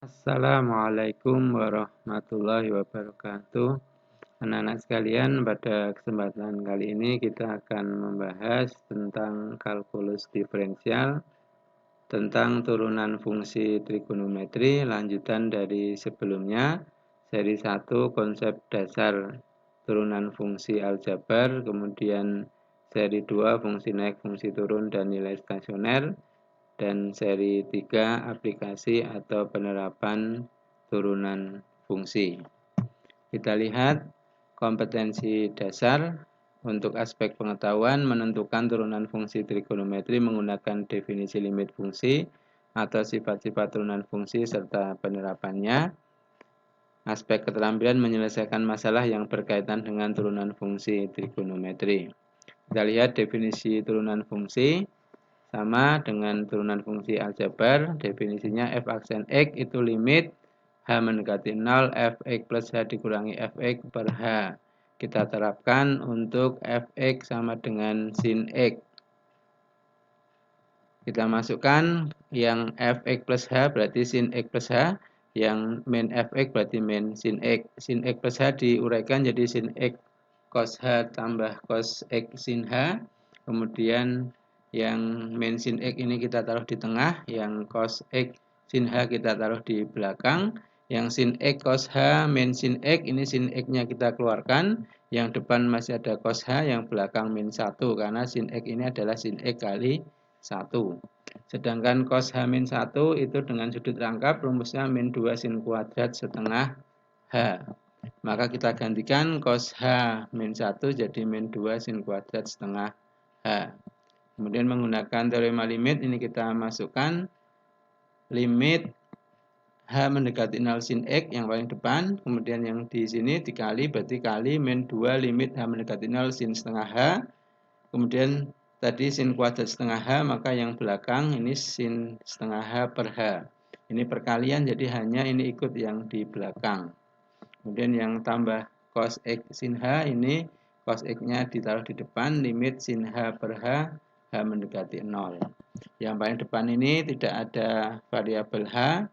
Assalamualaikum warahmatullahi wabarakatuh. Anak-anak sekalian, pada kesempatan kali ini kita akan membahas tentang kalkulus diferensial, tentang turunan fungsi trigonometri, lanjutan dari sebelumnya, seri 1 konsep dasar turunan fungsi aljabar, kemudian seri 2 fungsi naik, fungsi turun, dan nilai stasioner, dan seri 3 aplikasi atau penerapan turunan fungsi. Kita lihat kompetensi dasar untuk aspek pengetahuan menentukan turunan fungsi trigonometri menggunakan definisi limit fungsi atau sifat-sifat turunan fungsi serta penerapannya. Aspek keterampilan menyelesaikan masalah yang berkaitan dengan turunan fungsi trigonometri. Kita lihat definisi turunan fungsi. Sama dengan turunan fungsi aljabar, definisinya f aksen x itu limit h mendekati 0, fx plus h dikurangi fx per h. Kita terapkan untuk fx sama dengan sin x. Kita masukkan yang fx plus h berarti sin x plus h, yang min fx berarti min sin x. Sin x plus h diuraikan jadi sin x cos h tambah cos x sin h. Kemudian yang min sin x ini kita taruh di tengah, yang cos x sin h kita taruh di belakang. Yang sin x cos h min sin x ini sin x-nya kita keluarkan, yang depan masih ada cos h, yang belakang min 1 karena sin x ini adalah sin x kali 1. Sedangkan cos h min 1 itu dengan sudut rangkap rumusnya min 2 sin kuadrat setengah h. Maka kita gantikan cos h min 1 jadi min 2 sin kuadrat setengah h. Kemudian menggunakan teorema limit ini kita masukkan limit h mendekati 0 sin x yang paling depan. Kemudian yang di sini dikali berarti kali min 2 limit h mendekati 0 sin setengah h. Kemudian tadi sin kuadrat setengah h, maka yang belakang ini sin setengah h per h. Ini perkalian jadi hanya ini ikut yang di belakang. Kemudian yang tambah cos x sin h ini cos x-nya ditaruh di depan, limit sin h per h, h mendekati 0. Yang paling depan ini tidak ada variabel h,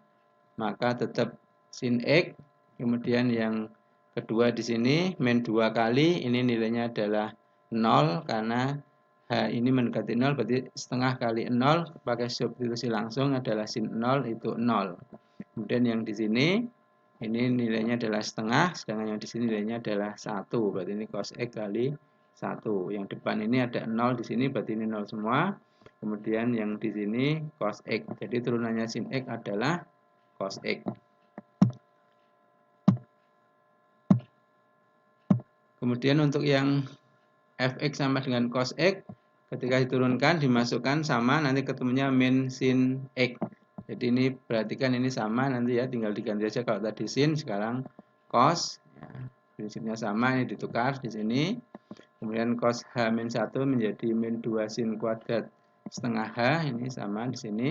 maka tetap sin x. Kemudian yang kedua di sini min 2 kali, ini nilainya adalah 0 karena h ini mendekati 0 berarti setengah kali 0 pakai substitusi langsung adalah sin 0 itu 0. Kemudian yang di sini ini nilainya adalah setengah, sedangkan yang di sini nilainya adalah 1. Berarti ini cos x kali 1. Yang depan ini ada 0 di sini berarti ini 0 semua. Kemudian yang di sini cos x. Jadi turunannya sin x adalah cos x. Kemudian untuk yang fx sama dengan cos x, ketika diturunkan dimasukkan sama, nanti ketemunya min sin x. Jadi ini perhatikan ini sama, nanti ya tinggal diganti aja, kalau tadi sin sekarang cos ya, prinsipnya sama, ini ditukar di sini. Kemudian cos h min 1 menjadi min 2 sin kuadrat setengah h, ini sama di sini.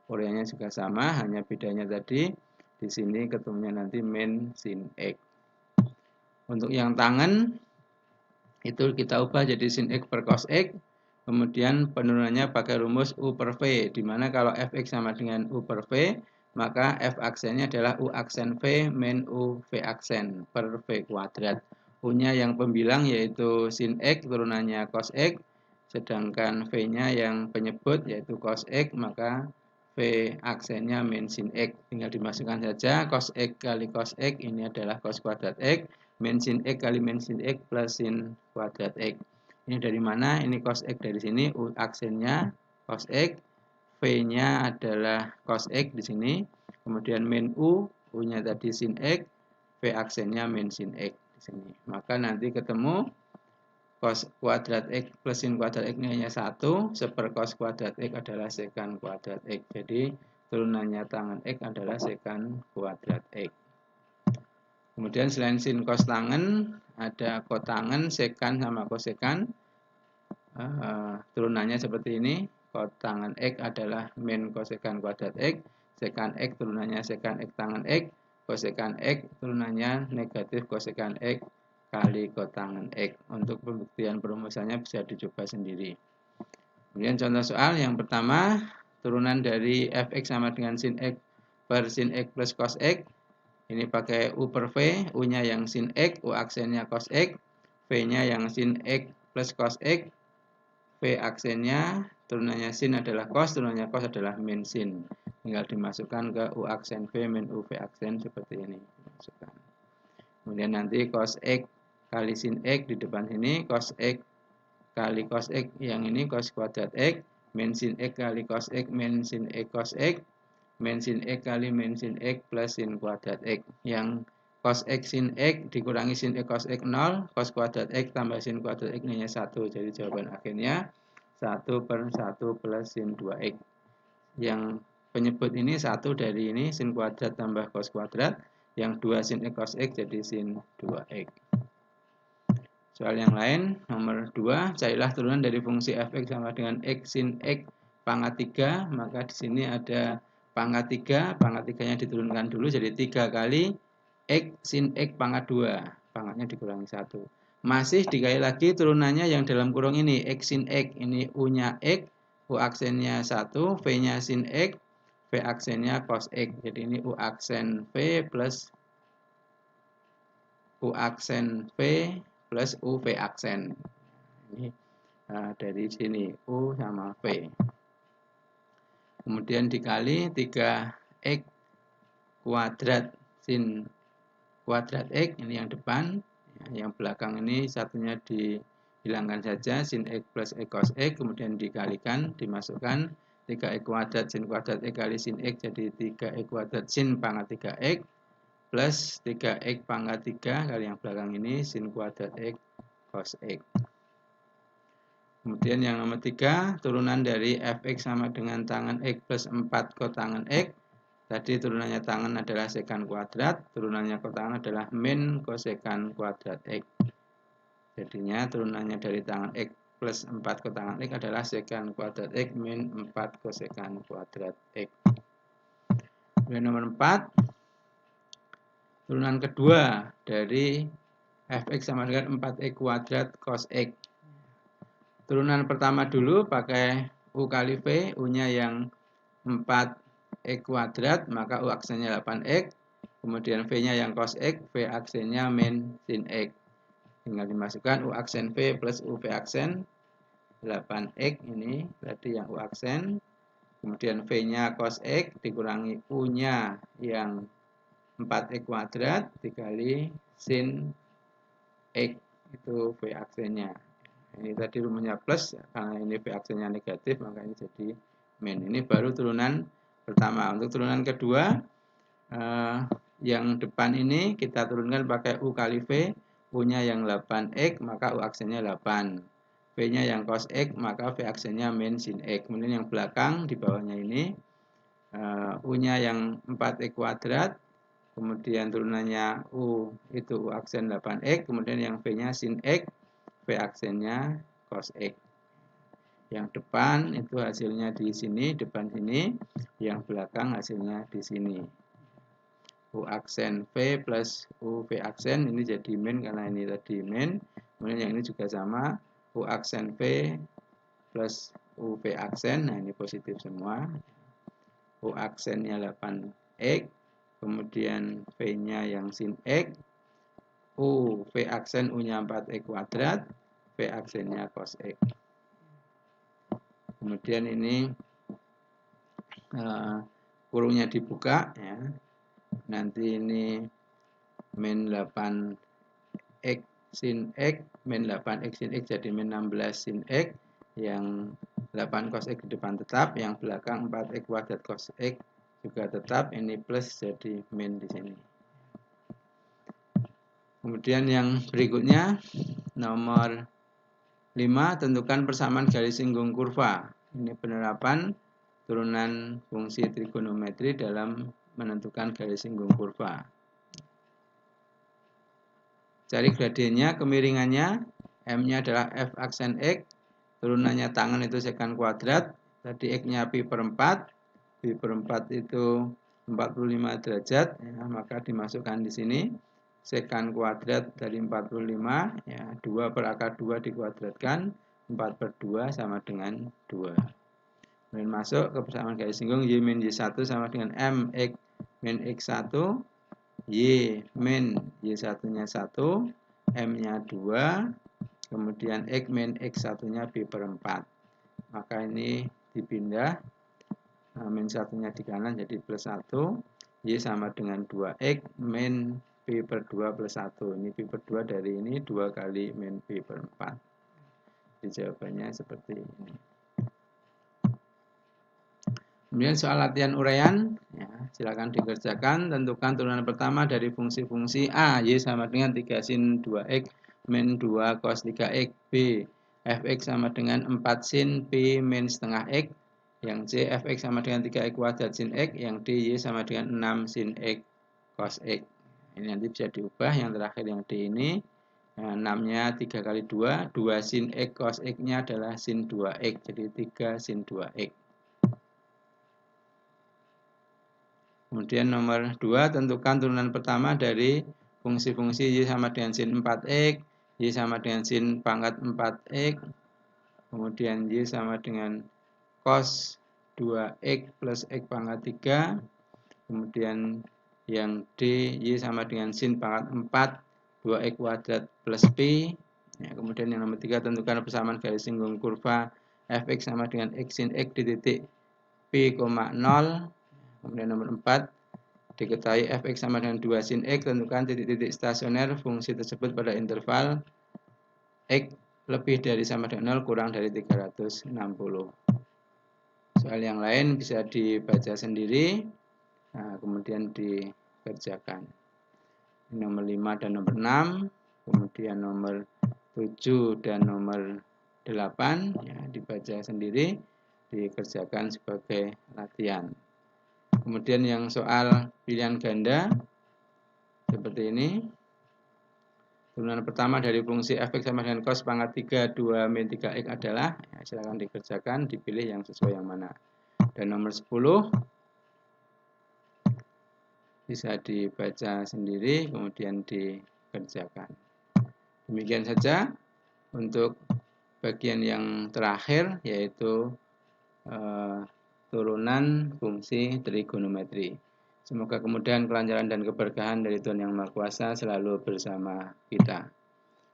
Uraiannya juga sama, hanya bedanya tadi di sini ketemunya nanti min sin x. Untuk yang tangan itu kita ubah jadi sin x per cos x. Kemudian penurunannya pakai rumus U per V, di mana kalau fx sama dengan U per V, maka f aksennya adalah U aksen V min U V aksen per V kuadrat. U-nya yang pembilang yaitu sin x, turunannya cos x, sedangkan V-nya yang penyebut yaitu cos x, maka V aksennya min sin x. Tinggal dimasukkan saja cos x kali cos x, ini adalah cos kuadrat x, min sin x kali min sin x plus sin kuadrat x. Ini dari mana? Ini cos x dari sini, U aksennya cos x, V-nya adalah cos x di sini, kemudian min U, U-nya tadi sin x, V aksennya min sin x di sini. Maka nanti ketemu cos kuadrat x plus sin kuadrat x nilainya 1, seper cos kuadrat x adalah sekan kuadrat x. Jadi turunannya tangan x adalah sekan kuadrat x. Kemudian selain sin cos tangen, ada kotangen, sekan sama kosekan. Turunannya seperti ini. Kotangen x adalah min kosekan kuadrat x. Sekan x turunannya sekan x tangen x. Kosekan x turunannya negatif kosekan x kali kotangen x. Untuk pembuktian perumusannya bisa dicoba sendiri. Kemudian contoh soal yang pertama, turunan dari fx sama dengan sin x per sin X plus cos X. Ini pakai U per V, U-nya yang sin X, U aksennya cos X, V-nya yang sin X plus cos X, V aksennya, turunannya sin adalah cos, turunannya cos adalah min sin. Tinggal dimasukkan ke U aksen V min U V aksen seperti ini. Masukkan. Kemudian nanti cos X kali sin X di depan sini, cos X kali cos X yang ini cos kuadrat X, min sin X kali cos X min sin X cos X, min sin X kali min sin X plus sin kuadrat X. Yang cos X sin X dikurangi sin X cos X 0, cos kuadrat X tambah sin kuadrat X nilainya 1. Jadi jawaban akhirnya 1 per 1 plus sin 2X. Yang penyebut ini 1 dari ini sin kuadrat tambah cos kuadrat, yang 2 sin X cos X jadi sin 2X. Soal yang lain, nomor 2, carilah turunan dari fungsi f(x) sama dengan X sin X pangkat 3, maka di sini ada pangkat 3, pangkat 3-nya diturunkan dulu jadi 3 kali X sin X pangkat 2, pangkatnya dikurangi 1. Masih dikali lagi turunannya yang dalam kurung ini, X sin X, ini U-nya X, U aksennya 1, V-nya sin X, V aksennya cos X. Jadi ini U aksen V plus U aksen V plus U V aksen. Ini dari sini U sama V. Kemudian dikali 3X kuadrat sin kuadrat X, ini yang depan. Yang belakang ini satunya dihilangkan saja, sin X plus X cos X, kemudian dikalikan, dimasukkan 3X kuadrat sin kuadrat X kali sin X, jadi 3X kuadrat sin pangkat 3X plus 3X pangkat 3 kali yang belakang ini sin kuadrat X cos X. Kemudian yang nomor 3, turunan dari fx sama dengan tangan X plus 4 kotangan X. Tadi turunannya tangan adalah sekan kuadrat, turunannya kotangan adalah min kosekan kuadrat X. Jadinya turunannya dari tangan X plus 4 kotangan X adalah sekan kuadrat X min 4 kosekan kuadrat X. Kemudian nomor 4, turunan kedua dari fx sama dengan 4x kuadrat cos X. Turunan pertama dulu pakai U kali V, U-nya yang 4x kuadrat, maka U aksennya 8x. Kemudian V-nya yang cos X, V aksennya min sin X. Tinggal dimasukkan U aksen V plus U V aksen 8x, ini tadi yang U aksen. Kemudian V-nya cos X dikurangi U-nya yang 4x kuadrat dikali sin X, itu V aksennya. Ini tadi rumusnya plus, karena ini V aksennya negatif, maka ini jadi min. Ini baru turunan pertama. Untuk turunan kedua, yang depan ini kita turunkan pakai U kali V, U-nya yang 8x, maka U aksennya 8. V-nya yang cos X, maka V aksennya min sin X. Kemudian yang belakang, di bawahnya ini, U-nya yang 4x kuadrat, kemudian turunannya U, itu U aksen 8x, kemudian yang V-nya sin X, V aksennya cos X. Yang depan itu hasilnya di sini, depan sini. Yang belakang hasilnya di sini. U aksen V plus U V aksen, ini jadi min karena ini tadi min. Kemudian yang ini juga sama, U aksen V plus U V aksen, nah ini positif semua. U aksennya 8x, kemudian V-nya yang sin X, U V aksen U-nya 4x kuadrat, V aksennya cos X. Kemudian ini kurungnya dibuka, ya. Nanti ini min 8x sin X, min 8x sin X jadi min 16 sin X, yang 8 cos X di depan tetap, yang belakang 4x kuadrat cos X juga tetap, ini plus jadi min di sini. Kemudian yang berikutnya, nomor 5, tentukan persamaan garis singgung kurva. Ini penerapan turunan fungsi trigonometri dalam menentukan garis singgung kurva. Cari gradiennya, kemiringannya, M-nya adalah F aksen X, turunannya tangan itu sekan kuadrat, tadi X-nya pi per 4, pi per 4 itu 45 derajat, ya, maka dimasukkan di sini. Sekan kuadrat dari 45, ya, 2 per akar 2 dikuadratkan, 4 per 2 sama dengan 2. Kemudian masuk ke persamaan garis singgung Y min Y1 sama dengan M X min X1, Y min Y1 nya 1, M nya 2, kemudian X min X1 nya B per 4. Maka ini dipindah, min 1 nya di kanan jadi plus 1, Y sama dengan 2X min B per 2 plus 1. Ini B per 2 dari ini 2 kali min B per 4. Jadi jawabannya seperti ini. Kemudian soal latihan uraian, ya, silakan dikerjakan. Tentukan turunan pertama dari fungsi-fungsi A, Y sama dengan 3 sin 2X min 2 cos 3X. B, Fx sama dengan 4 sin P min setengah X. Yang C, Fx sama dengan 3X kuadrat sin X. Yang D, Y sama dengan 6 sin X cos X. Ini nanti bisa diubah. Yang terakhir yang D ini. Nah, 6-nya 3 kali 2. 2 sin X cos X-nya adalah sin 2X. Jadi 3 sin 2X. Kemudian nomor 2, tentukan turunan pertama dari fungsi-fungsi Y sama dengan sin 4X, Y sama dengan sin pangkat 4X, kemudian Y sama dengan cos 2X plus X pangkat 3, kemudian yang D, Y sama dengan sin pangkat 4, 2X kuadrat plus P. Ya, kemudian yang nomor 3, tentukan persamaan garis singgung kurva Fx sama dengan X sin X di titik P, 0. Kemudian nomor 4, diketahui Fx sama dengan 2 sin X, tentukan titik-titik stasioner fungsi tersebut pada interval X lebih dari sama dengan 0 kurang dari 360. Soal yang lain bisa dibaca sendiri, nah, kemudian dikerjakan. Nomor 5 dan nomor 6, kemudian nomor 7 dan nomor 8, ya, dibaca sendiri, dikerjakan sebagai latihan. Kemudian yang soal pilihan ganda seperti ini. Turunan pertama dari fungsi Fx sama dengan cos pangkat 3 2 min 3x adalah, ya, silakan dikerjakan, dipilih yang sesuai yang mana. Dan nomor 10 bisa dibaca sendiri kemudian dikerjakan. Demikian saja untuk bagian yang terakhir, yaitu turunan fungsi trigonometri. Semoga kemudahan, kelancaran, dan keberkahan dari Tuhan Yang Maha Kuasa selalu bersama kita.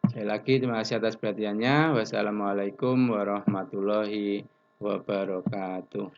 Sekali lagi terima kasih atas perhatiannya. Wassalamualaikum warahmatullahi wabarakatuh.